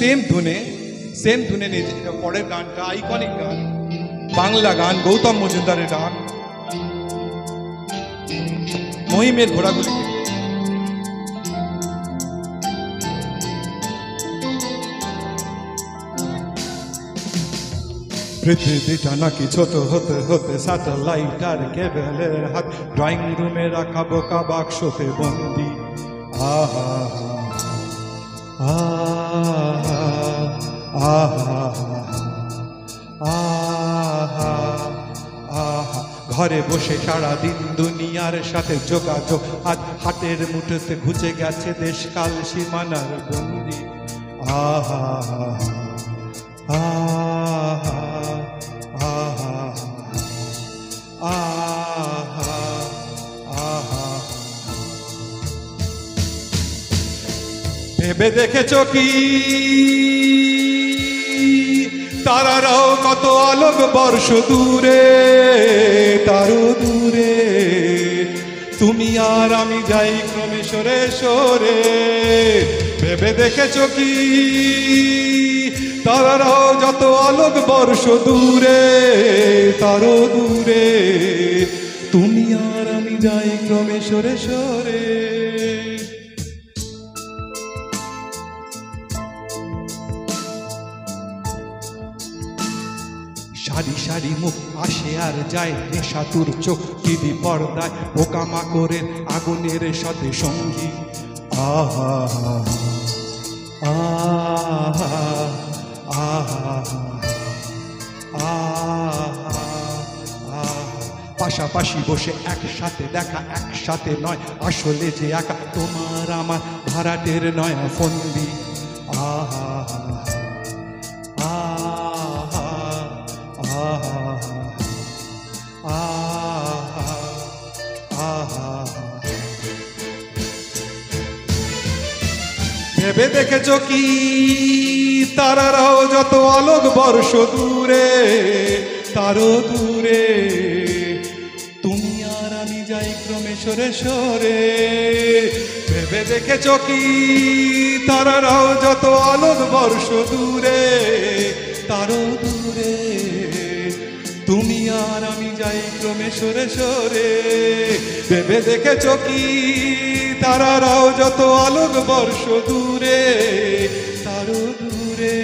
Same ধুনে নিয়েছে। পরের গানটা আইকনিক গান, বাংলা গান, গৌতম মজুমদারের গান, মহিমের ঘোড়াগুলি থেকে। পৃথিবীটা নাকি ছোট হতে হতে স্যাটেলাইট আর কেবলের হাত, ড্রয়িং রুমে রাখা বোকা বাক্সতে বন্দি। আহা আহা আহা আহা আহা, ঘরে বসে সারাদিন দুনিয়ার সাথে যোগাযোগ, আজ হাতের মুঠোতে ঘুচে গেছে দেশকাল সীমানার বন্দি। আহা আহা আহা আহা আহা, ভেবে দেখেছ কি তারারাও কত আলোক বর্ষ দূরে, তারও দূরে তুমি আর আমি যাই ক্রমে সরে সরে। ভেবে দেখেছ কি তারারাও যত আলোক বর্ষ দূরে, তারও দূরে তুমি আর আমি যাই ক্রমে সরে সরে। সারি সারি মুখ আসে আর যায়, নেশাতুর চোখ টিভি পর্দায় পোকামাকড়ের আগুনের সাথে সঙ্গী। আহা আহা আহা আহা, পাশাপাশি বসে একসাথে দেখা, একসাথে নয় আসলে যে একা তোমার আমার ভাড়াটের নয়া ফন্দি। আহা আহা আহা আহা, ভেবে দেখেছ কি তারারাও যত আলোক বর্ষ দূরে, তারও দূরে তুমি আর আমি যাই ক্রমে সরে সরে। ভেবে দেখেছ কি তারারাও যত আলোক বর্ষ দূরে, তারও দূরে তুমি আর আমি যাই ক্রমে সরে সরে। ভেবে দেখেছ কি তারারাও যত আলোক বর্ষ দূরে, তারও দূরে